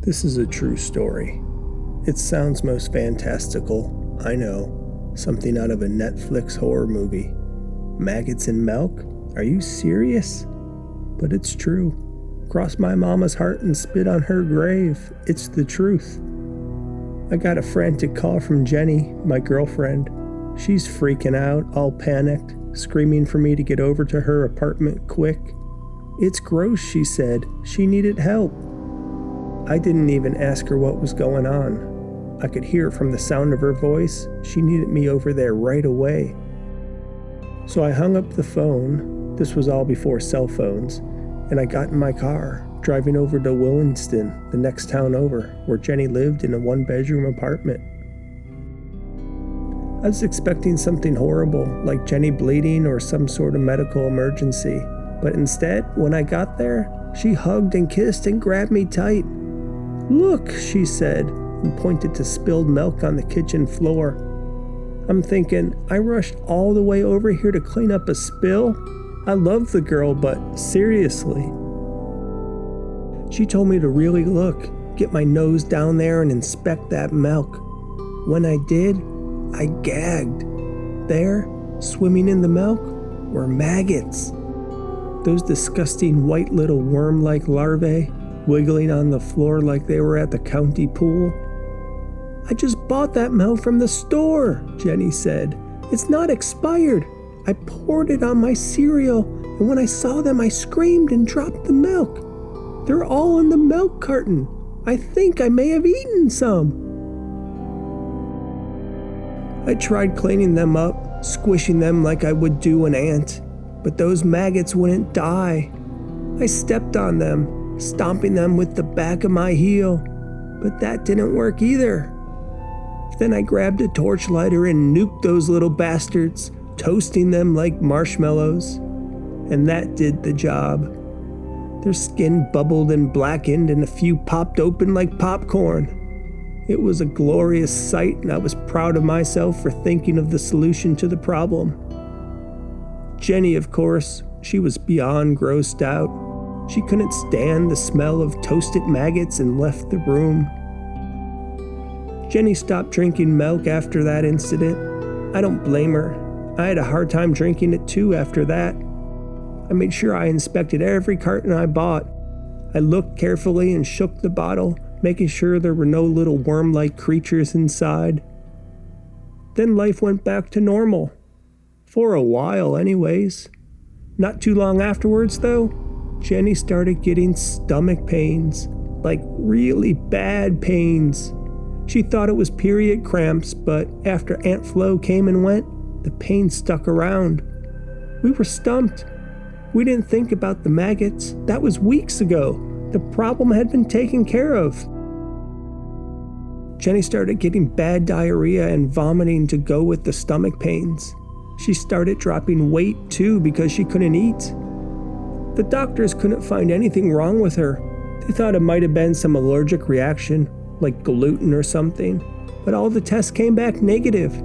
This is a true story. It sounds most fantastical, I know. Something out of a Netflix horror movie. Maggots in milk? Are you serious? But it's true. Cross my mama's heart and spit on her grave. It's the truth. I got a frantic call from Jenny, my girlfriend. She's freaking out, all panicked, screaming for me to get over to her apartment quick. It's gross, she said. She needed help. I didn't even ask her what was going on. I could hear from the sound of her voice. She needed me over there right away. So I hung up the phone. This was all before cell phones. And I got in my car, driving over to Willingston, the next town over, where Jenny lived in a one-bedroom apartment. I was expecting something horrible, like Jenny bleeding or some sort of medical emergency. But instead, when I got there, she hugged and kissed and grabbed me tight. "Look," she said, and pointed to spilled milk on the kitchen floor. I'm thinking, I rushed all the way over here to clean up a spill? I love the girl, but seriously. She told me to really look, get my nose down there and inspect that milk. When I did, I gagged. There, swimming in the milk, were maggots. Those disgusting white little worm-like larvae, wiggling on the floor like they were at the county pool. "I just bought that milk from the store," Jenny said. "It's not expired. I poured it on my cereal, and when I saw them, I screamed and dropped the milk. They're all in the milk carton. I think I may have eaten some." I tried cleaning them up, squishing them like I would do an ant, but those maggots wouldn't die. I stepped on them, stomping them with the back of my heel, but that didn't work either. Then I grabbed a torch lighter and nuked those little bastards, toasting them like marshmallows, and that did the job. Their skin bubbled and blackened, and a few popped open like popcorn. It was a glorious sight, and I was proud of myself for thinking of the solution to the problem. Jenny, of course, she was beyond grossed out. She couldn't stand the smell of toasted maggots and left the room. Jenny stopped drinking milk after that incident. I don't blame her. I had a hard time drinking it too after that. I made sure I inspected every carton I bought. I looked carefully and shook the bottle, making sure there were no little worm-like creatures inside. Then life went back to normal. For a while, anyways. Not too long afterwards, though, Jenny started getting stomach pains, like really bad pains. She thought it was period cramps, but after Aunt Flo came and went, the pain stuck around. We were stumped. We didn't think about the maggots. That was weeks ago. The problem had been taken care of. Jenny started getting bad diarrhea and vomiting to go with the stomach pains. She started dropping weight too because she couldn't eat. The doctors couldn't find anything wrong with her. They thought it might have been some allergic reaction, like gluten or something, but all the tests came back negative,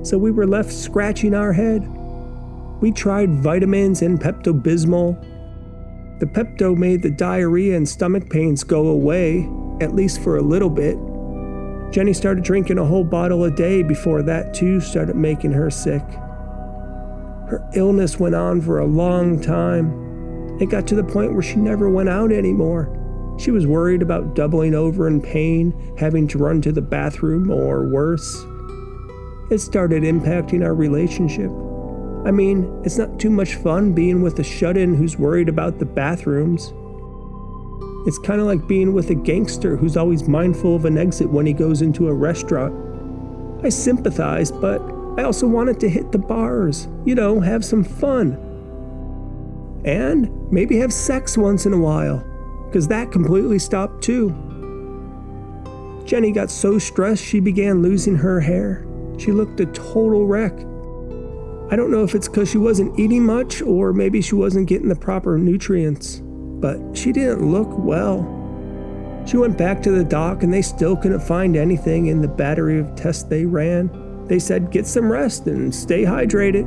so we were left scratching our head. We tried vitamins and Pepto-Bismol. The Pepto made the diarrhea and stomach pains go away, at least for a little bit. Jenny started drinking a whole bottle a day before that too started making her sick. Her illness went on for a long time. It got to the point where she never went out anymore. She was worried about doubling over in pain, having to run to the bathroom, or worse. It started impacting our relationship. I mean, it's not too much fun being with a shut-in who's worried about the bathrooms. It's kind of like being with a gangster who's always mindful of an exit when he goes into a restaurant. I sympathized, but I also wanted to hit the bars, have some fun. And maybe have sex once in a while, because that completely stopped too. Jenny got so stressed she began losing her hair. She looked a total wreck. I don't know if it's because she wasn't eating much or maybe she wasn't getting the proper nutrients, but she didn't look well. She went back to the doc and they still couldn't find anything in the battery of tests they ran. They said get some rest and stay hydrated.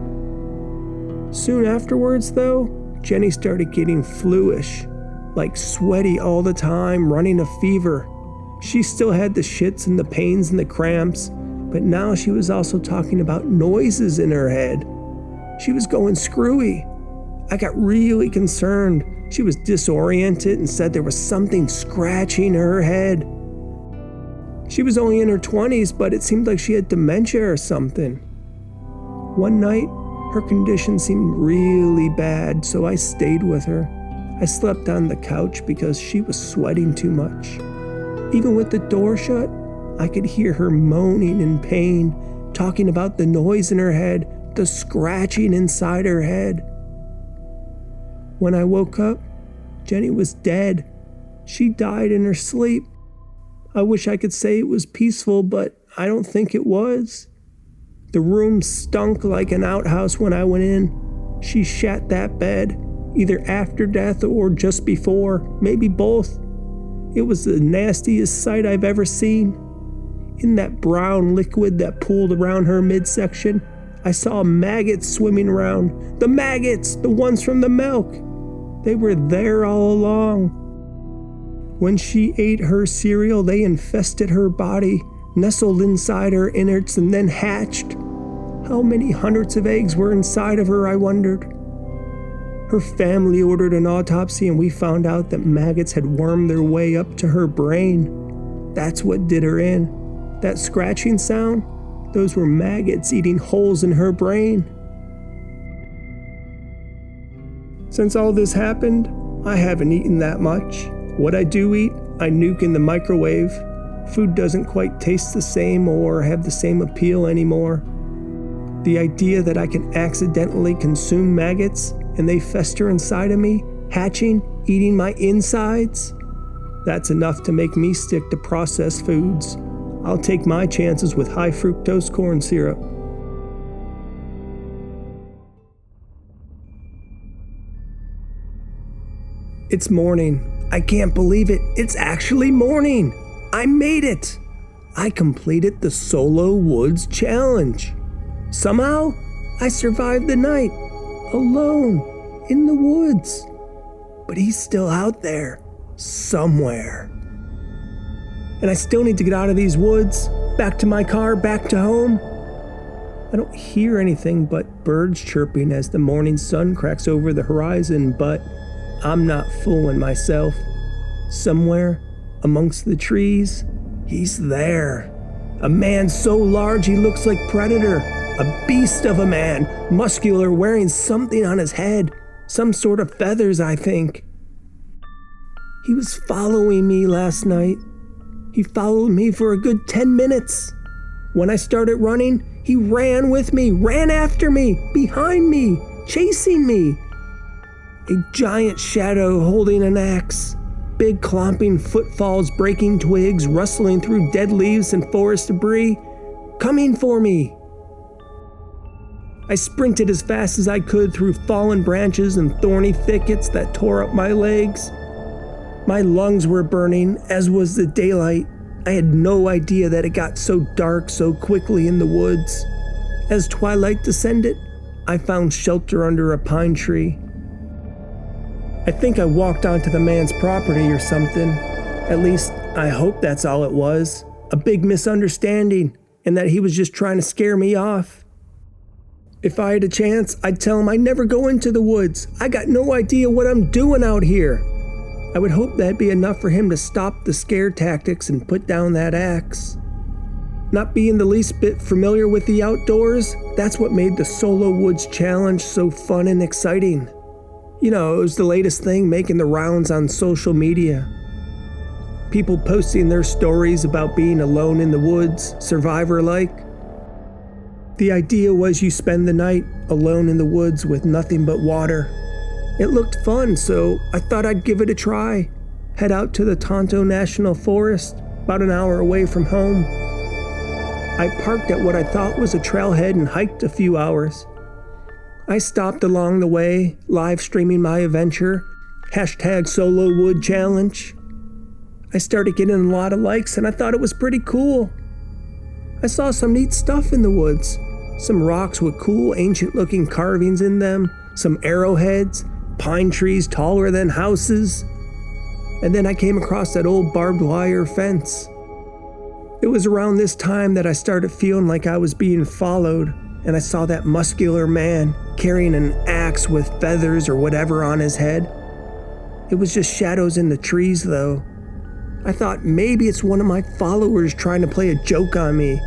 Soon afterwards, though, Jenny started getting fluish, like sweaty all the time, running a fever. She still had the shits and the pains and the cramps, but now she was also talking about noises in her head. She was going screwy. I got really concerned. She was disoriented and said there was something scratching her head. She was only in her 20s, but it seemed like she had dementia or something. One night, her condition seemed really bad, so I stayed with her. I slept on the couch because she was sweating too much. Even with the door shut, I could hear her moaning in pain, talking about the noise in her head, the scratching inside her head. When I woke up, Jenny was dead. She died in her sleep. I wish I could say it was peaceful, but I don't think it was. The room stunk like an outhouse when I went in. She shat that bed, either after death or just before, maybe both. It was the nastiest sight I've ever seen. In that brown liquid that pooled around her midsection, I saw maggots swimming around. The maggots, the ones from the milk. They were there all along. When she ate her cereal, they infested her body, nestled inside her innards, and then hatched. How many hundreds of eggs were inside of her, I wondered. Her family ordered an autopsy, and we found out that maggots had wormed their way up to her brain. That's what did her in. That scratching sound, those were maggots eating holes in her brain. Since all this happened, I haven't eaten that much. What I do eat, I nuke in the microwave. Food doesn't quite taste the same or have the same appeal anymore. The idea that I can accidentally consume maggots and they fester inside of me, hatching, eating my insides, that's enough to make me stick to processed foods. I'll take my chances with high fructose corn syrup. It's morning. I can't believe it. It's actually morning. I made it. I completed the Solo Woods Challenge. Somehow, I survived the night, alone, in the woods. But he's still out there, somewhere. And I still need to get out of these woods, back to my car, back to home. I don't hear anything but birds chirping as the morning sun cracks over the horizon, but I'm not fooling myself. Somewhere, amongst the trees, he's there. A man so large he looks like Predator. A beast of a man, muscular, wearing something on his head. Some sort of feathers, I think. He was following me last night. He followed me for a good 10 minutes. When I started running, he ran with me, ran after me, behind me, chasing me. A giant shadow holding an axe. Big clomping footfalls breaking twigs, rustling through dead leaves and forest debris. Coming for me. I sprinted as fast as I could through fallen branches and thorny thickets that tore up my legs. My lungs were burning, as was the daylight. I had no idea that it got so dark so quickly in the woods. As twilight descended, I found shelter under a pine tree. I think I walked onto the man's property or something. At least, I hope that's all it was. A big misunderstanding, and that he was just trying to scare me off. If I had a chance, I'd tell him I'd never go into the woods. I got no idea what I'm doing out here. I would hope that'd be enough for him to stop the scare tactics and put down that axe. Not being the least bit familiar with the outdoors, that's what made the Solo Woods Challenge so fun and exciting. You know, it was the latest thing making the rounds on social media. People posting their stories about being alone in the woods, survivor-like. The idea was you spend the night alone in the woods with nothing but water. It looked fun, so I thought I'd give it a try. Head out to the Tonto National Forest, about an hour away from home. I parked at what I thought was a trailhead and hiked a few hours. I stopped along the way, live streaming my adventure, #SoloWood Challenge. I started getting a lot of likes and I thought it was pretty cool. I saw some neat stuff in the woods. Some rocks with cool ancient looking carvings in them, some arrowheads, pine trees taller than houses. And then I came across that old barbed wire fence. It was around this time that I started feeling like I was being followed, and I saw that muscular man carrying an axe with feathers or whatever on his head. It was just shadows in the trees, though. I thought maybe it's one of my followers trying to play a joke on me.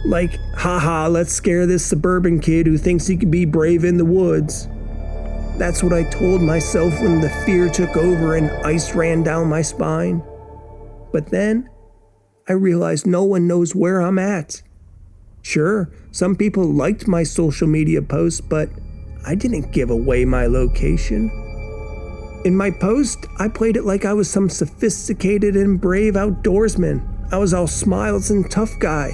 Like, haha, let's scare this suburban kid who thinks he could be brave in the woods. That's what I told myself when the fear took over and ice ran down my spine. But then, I realized no one knows where I'm at. Sure, some people liked my social media posts, but I didn't give away my location. In my post, I played it like I was some sophisticated and brave outdoorsman. I was all smiles and tough guy.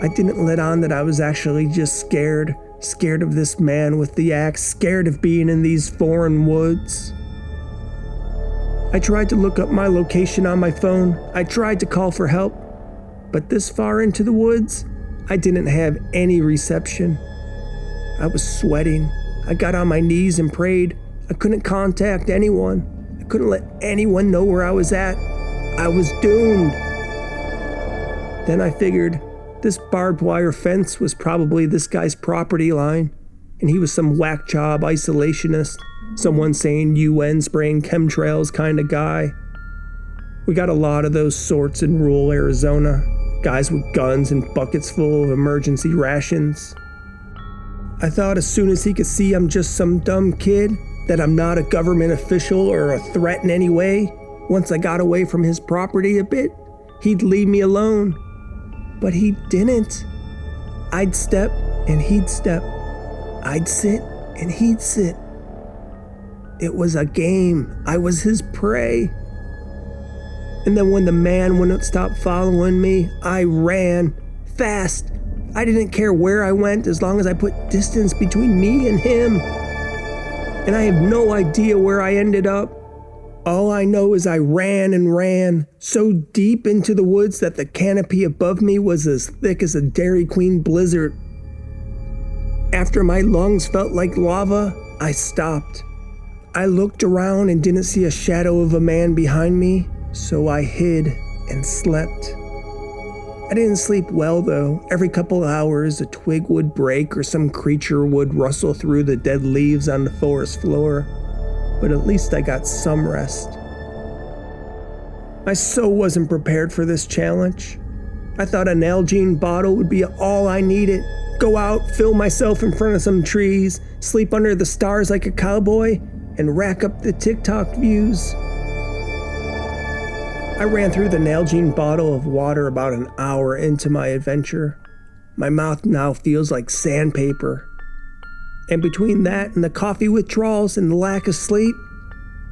I didn't let on that I was actually just scared of this man with the axe, scared of being in these foreign woods. I tried to look up my location on my phone. I tried to call for help. But this far into the woods, I didn't have any reception. I was sweating. I got on my knees and prayed. I couldn't contact anyone. I couldn't let anyone know where I was at. I was doomed. Then I figured this barbed wire fence was probably this guy's property line, and he was some whack job isolationist, someone saying UN spraying chemtrails kind of guy. We got a lot of those sorts in rural Arizona, guys with guns and buckets full of emergency rations. I thought as soon as he could see I'm just some dumb kid, that I'm not a government official or a threat in any way, once I got away from his property a bit, he'd leave me alone. But he didn't. I'd step and he'd step. I'd sit and he'd sit. It was a game. I was his prey. And then when the man wouldn't stop following me, I ran fast. I didn't care where I went as long as I put distance between me and him. And I have no idea where I ended up. All I know is I ran and ran, so deep into the woods that the canopy above me was as thick as a Dairy Queen blizzard. After my lungs felt like lava, I stopped. I looked around and didn't see a shadow of a man behind me, so I hid and slept. I didn't sleep well though. Every couple hours, a twig would break or some creature would rustle through the dead leaves on the forest floor. But at least I got some rest. I so wasn't prepared for this challenge. I thought an Nalgene bottle would be all I needed. Go out, fill myself in front of some trees, sleep under the stars like a cowboy, and rack up the TikTok views. I ran through the Nalgene bottle of water about an hour into my adventure. My mouth now feels like sandpaper. And between that and the coffee withdrawals and the lack of sleep,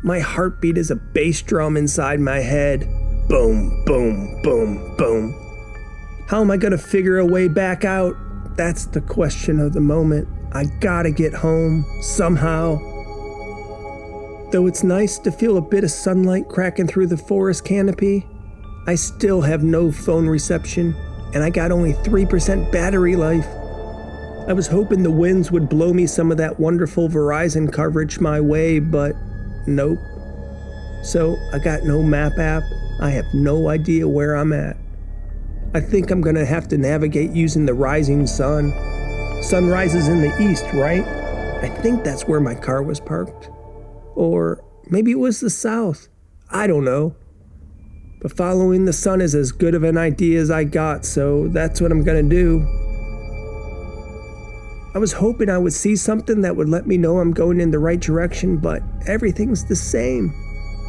my heartbeat is a bass drum inside my head. Boom, boom, boom, boom. How am I gonna figure a way back out? That's the question of the moment. I gotta get home, somehow. Though it's nice to feel a bit of sunlight cracking through the forest canopy, I still have no phone reception, and I got only 3% battery life. I was hoping the winds would blow me some of that wonderful Verizon coverage my way, but nope. So I got no map app. I have no idea where I'm at. I think I'm gonna have to navigate using the rising sun. Sun rises in the east, right? I think that's where my car was parked. Or maybe it was the south. I don't know. But following the sun is as good of an idea as I got, so that's what I'm gonna do. I was hoping I would see something that would let me know I'm going in the right direction, but everything's the same.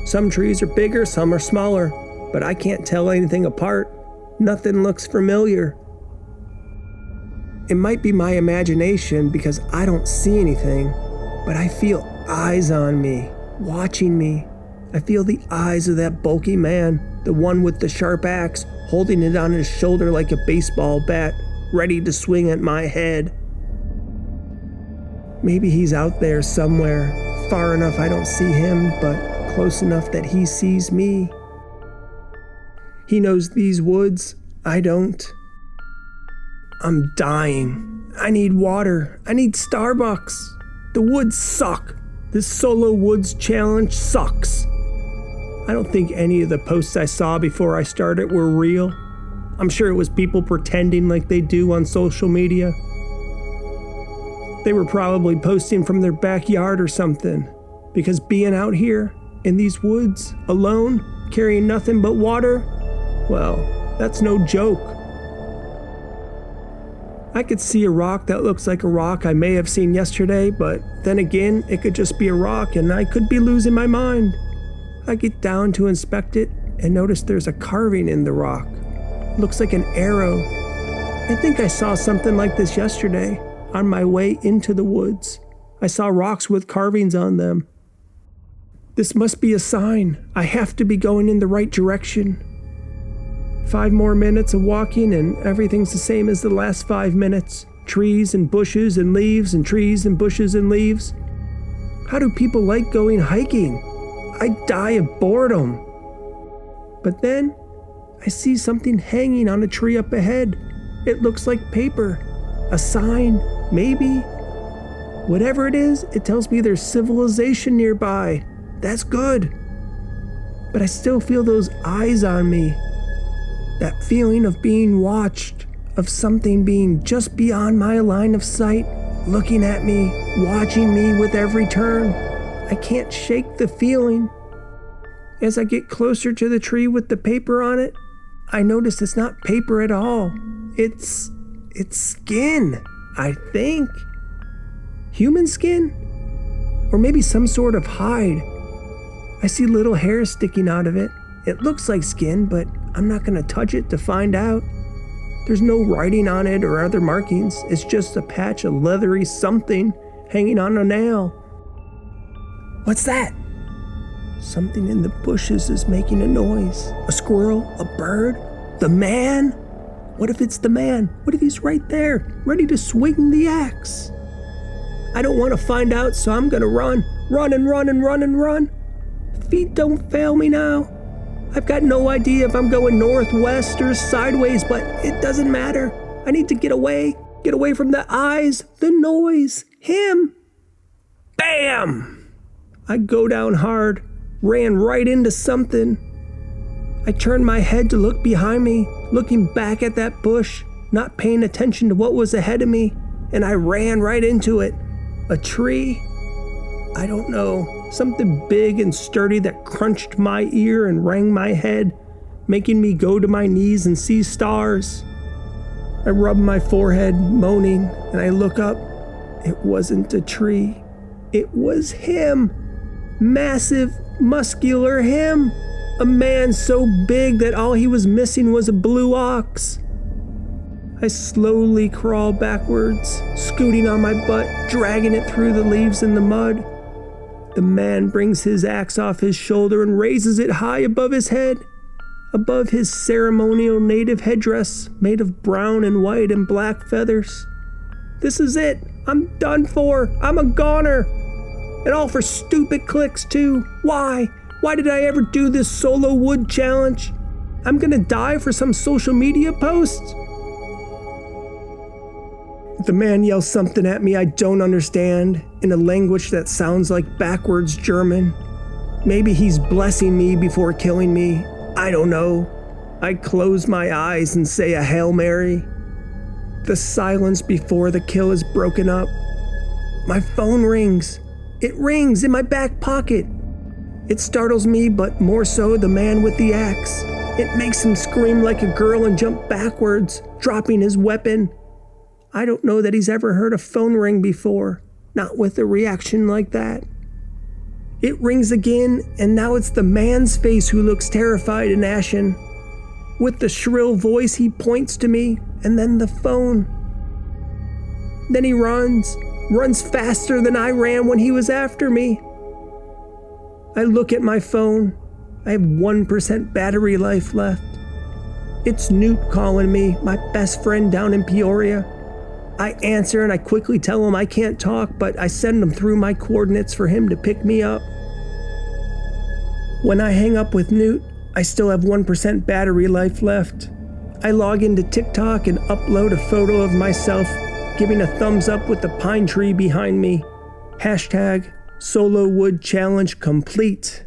Some trees are bigger, some are smaller, but I can't tell anything apart. Nothing looks familiar. It might be my imagination because I don't see anything, but I feel eyes on me, watching me. I feel the eyes of that bulky man, the one with the sharp axe, holding it on his shoulder like a baseball bat, ready to swing at my head. Maybe he's out there somewhere, far enough I don't see him, but close enough that he sees me. He knows these woods, I don't. I'm dying. I need water. I need Starbucks. The woods suck. This solo woods challenge sucks. I don't think any of the posts I saw before I started were real. I'm sure it was people pretending like they do on social media. They were probably posting from their backyard or something, because being out here in these woods, alone, carrying nothing but water, well, that's no joke. I could see a rock that looks like a rock I may have seen yesterday, but then again, it could just be a rock and I could be losing my mind. I get down to inspect it and notice there's a carving in the rock. Looks like an arrow. I think I saw something like this yesterday on my way into the woods. I saw rocks with carvings on them. This must be a sign. I have to be going in the right direction. 5 more minutes of walking and everything's the same as the last 5 minutes. Trees and bushes and leaves and trees and bushes and leaves. How do people like going hiking? I die of boredom. But then I see something hanging on a tree up ahead. It looks like paper. A sign, maybe. Whatever it is, it tells me there's civilization nearby. That's good. But I still feel those eyes on me. That feeling of being watched, of something being just beyond my line of sight, looking at me, watching me with every turn. I can't shake the feeling. As I get closer to the tree with the paper on it, I notice it's not paper at all. It's skin, I think. Human skin? Or maybe some sort of hide. I see little hairs sticking out of it. It looks like skin, but I'm not going to touch it to find out. There's no writing on it or other markings. It's just a patch of leathery something hanging on a nail. What's that? Something in the bushes is making a noise. A squirrel? A bird? The man? What if it's the man? What if he's right there, ready to swing the axe? I don't want to find out, so I'm going to run. Run and run and run and run. Feet don't fail me now. I've got no idea if I'm going northwest or sideways, but it doesn't matter. I need to get away from the eyes, the noise, him. Bam! I go down hard, ran right into something. I turned my head to look behind me, looking back at that bush, not paying attention to what was ahead of me, and I ran right into it. A tree? I don't know. Something big and sturdy that crunched my ear and rang my head, making me go to my knees and see stars. I rub my forehead, moaning, and I look up. It wasn't a tree. It was him. Massive, muscular him. A man so big that all he was missing was a blue ox. I slowly crawl backwards, scooting on my butt, dragging it through the leaves and the mud. The man brings his axe off his shoulder and raises it high above his head, above his ceremonial native headdress made of brown and white and black feathers. This is it. I'm done for. I'm a goner. And all for stupid clicks too. Why? Why did I ever do this solo wood challenge? I'm gonna die for some social media post? The man yells something at me I don't understand in a language that sounds like backwards German. Maybe he's blessing me before killing me. I don't know. I close my eyes and say a Hail Mary. The silence before the kill is broken up. My phone rings. It rings in my back pocket. It startles me, but more so the man with the axe. It makes him scream like a girl and jump backwards, dropping his weapon. I don't know that he's ever heard a phone ring before, not with a reaction like that. It rings again, and now it's the man's face who looks terrified and ashen. With the shrill voice, he points to me, and then the phone. Then he runs faster than I ran when he was after me. I look at my phone. I have 1% battery life left. It's Newt calling me, my best friend down in Peoria. I answer and I quickly tell him I can't talk, but I send him through my coordinates for him to pick me up. When I hang up with Newt, I still have 1% battery life left. I log into TikTok and upload a photo of myself, giving a thumbs up with the pine tree behind me. #SoloWoodChallenge complete.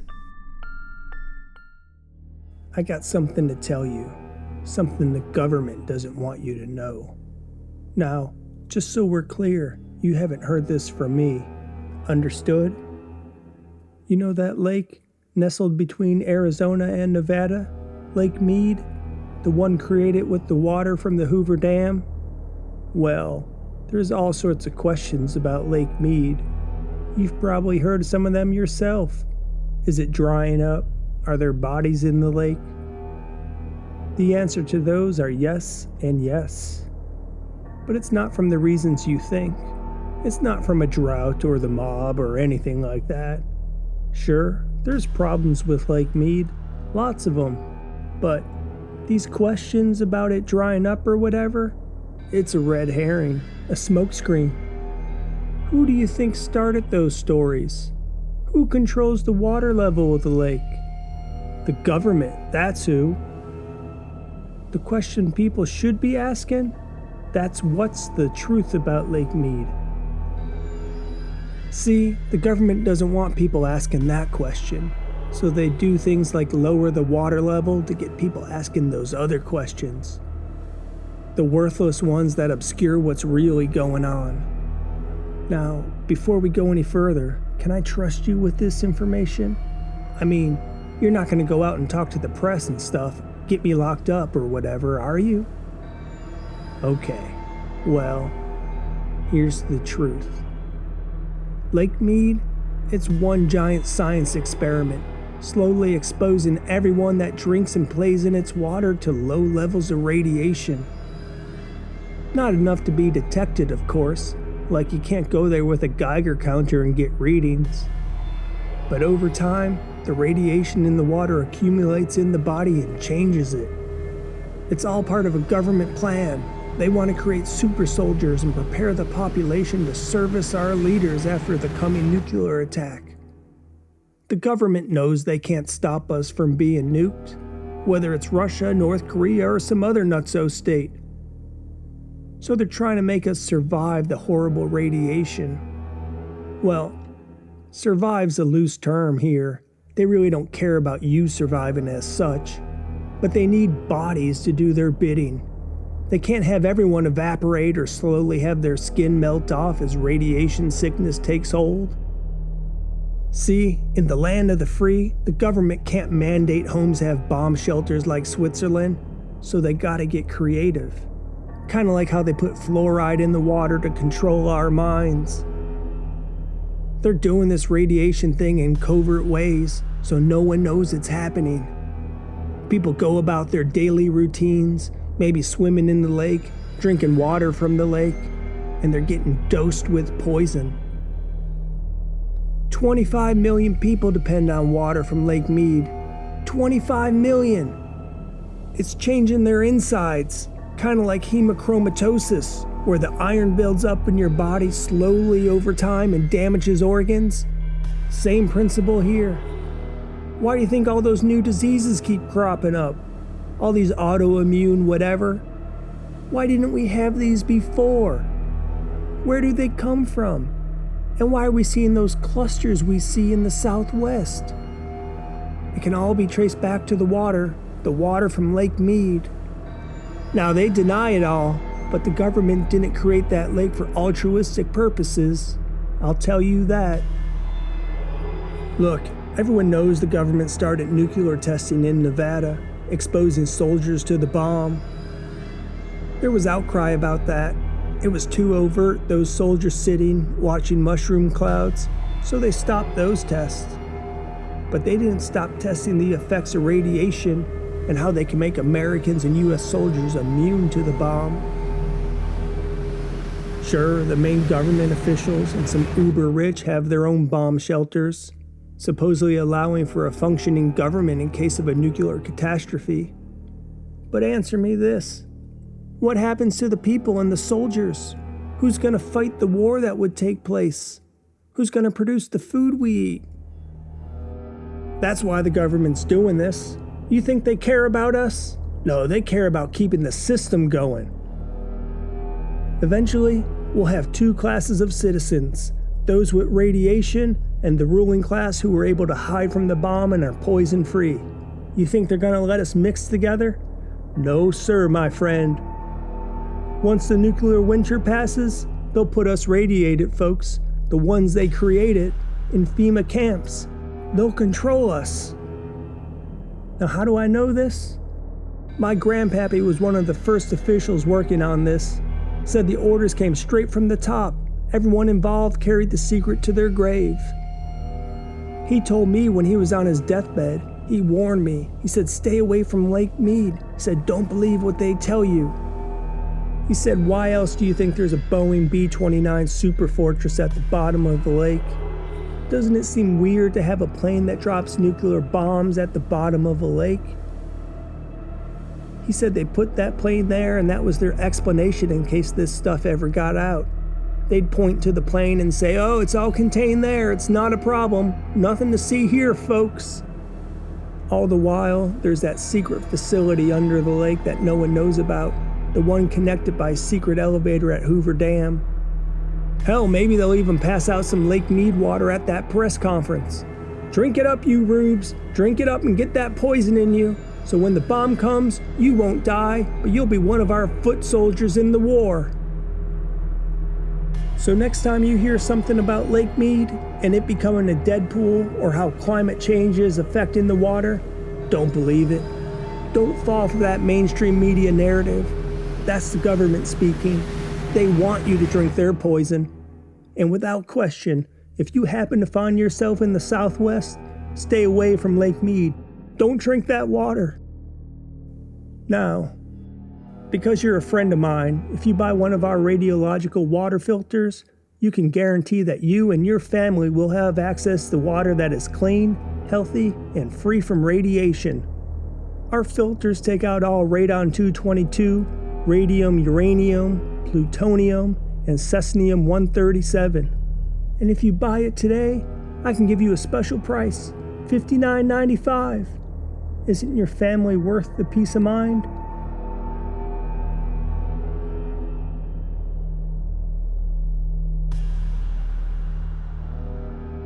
I got something to tell you. Something the government doesn't want you to know. Now, just so we're clear, you haven't heard this from me. Understood? You know that lake nestled between Arizona and Nevada? Lake Mead? The one created with the water from the Hoover Dam? Well, there's all sorts of questions about Lake Mead. You've probably heard some of them yourself. Is it drying up? Are there bodies in the lake? The answer to those are yes and yes. But it's not from the reasons you think. It's not from a drought or the mob or anything like that. Sure, there's problems with Lake Mead, lots of them. But these questions about it drying up or whatever, it's a red herring, a smokescreen. Who do you think started those stories? Who controls the water level of the lake? The government, that's who. The question people should be asking, that's what's the truth about Lake Mead. See, the government doesn't want people asking that question, so they do things like lower the water level to get people asking those other questions. The worthless ones that obscure what's really going on. Now, before we go any further, can I trust you with this information? I mean, you're not going to go out and talk to the press and stuff, get me locked up or whatever, are you? Okay, well, here's the truth. Lake Mead, it's one giant science experiment, slowly exposing everyone that drinks and plays in its water to low levels of radiation. Not enough to be detected, of course, like you can't go there with a Geiger counter and get readings. But over time, the radiation in the water accumulates in the body and changes it. It's all part of a government plan. They want to create super soldiers and prepare the population to service our leaders after the coming nuclear attack. The government knows they can't stop us from being nuked, whether it's Russia, North Korea, or some other nutso state. So they're trying to make us survive the horrible radiation. Well, survive's a loose term here. They really don't care about you surviving as such, but they need bodies to do their bidding. They can't have everyone evaporate or slowly have their skin melt off as radiation sickness takes hold. See, in the land of the free, the government can't mandate homes have bomb shelters like Switzerland, so they gotta get creative. Kinda like how they put fluoride in the water to control our minds. They're doing this radiation thing in covert ways, so no one knows it's happening. People go about their daily routines, maybe swimming in the lake, drinking water from the lake, and they're getting dosed with poison. 25 million people depend on water from Lake Mead. 25 million! It's changing their insides, kind of like hemochromatosis, where the iron builds up in your body slowly over time and damages organs. Same principle here. Why do you think all those new diseases keep cropping up? All these autoimmune whatever? Why didn't we have these before? Where do they come from? And why are we seeing those clusters we see in the Southwest? It can all be traced back to the water from Lake Mead. Now they deny it all, but the government didn't create that lake for altruistic purposes. I'll tell you that. Look, everyone knows the government started nuclear testing in Nevada, exposing soldiers to the bomb. There was outcry about that. It was too overt, those soldiers sitting, watching mushroom clouds, so they stopped those tests. But they didn't stop testing the effects of radiation and how they can make Americans and US soldiers immune to the bomb. Sure, the main government officials and some uber-rich have their own bomb shelters, supposedly allowing for a functioning government in case of a nuclear catastrophe. But answer me this. What happens to the people and the soldiers? Who's going to fight the war that would take place? Who's going to produce the food we eat? That's why the government's doing this. You think they care about us? No, they care about keeping the system going. Eventually, we'll have two classes of citizens, those with radiation and the ruling class who were able to hide from the bomb and are poison-free. You think they're gonna let us mix together? No sir, my friend. Once the nuclear winter passes, they'll put us radiated folks, the ones they created, in FEMA camps. They'll control us. Now how do I know this? My grandpappy was one of the first officials working on this. Said the orders came straight from the top. Everyone involved carried the secret to their grave. He told me when he was on his deathbed, he warned me. He said, stay away from Lake Mead. He said, don't believe what they tell you. He said, why else do you think there's a Boeing B-29 super fortress at the bottom of the lake? Doesn't it seem weird to have a plane that drops nuclear bombs at the bottom of a lake? He said they put that plane there and that was their explanation in case this stuff ever got out. They'd point to the plane and say, oh, it's all contained there, it's not a problem, nothing to see here, folks. All the while, there's that secret facility under the lake that no one knows about, the one connected by a secret elevator at Hoover Dam. Hell, maybe they'll even pass out some Lake Mead water at that press conference. Drink it up, you rubes. Drink it up and get that poison in you. So when the bomb comes, you won't die, but you'll be one of our foot soldiers in the war. So next time you hear something about Lake Mead and it becoming a dead pool or how climate change is affecting the water, don't believe it. Don't fall for that mainstream media narrative. That's the government speaking. They want you to drink their poison. And without question, if you happen to find yourself in the Southwest, stay away from Lake Mead. Don't drink that water. Now, because you're a friend of mine, if you buy one of our radiological water filters, you can guarantee that you and your family will have access to water that is clean, healthy, and free from radiation. Our filters take out all radon-222, radium, uranium, plutonium, and cesium-137. And if you buy it today, I can give you a special price, $59.95. Isn't your family worth the peace of mind?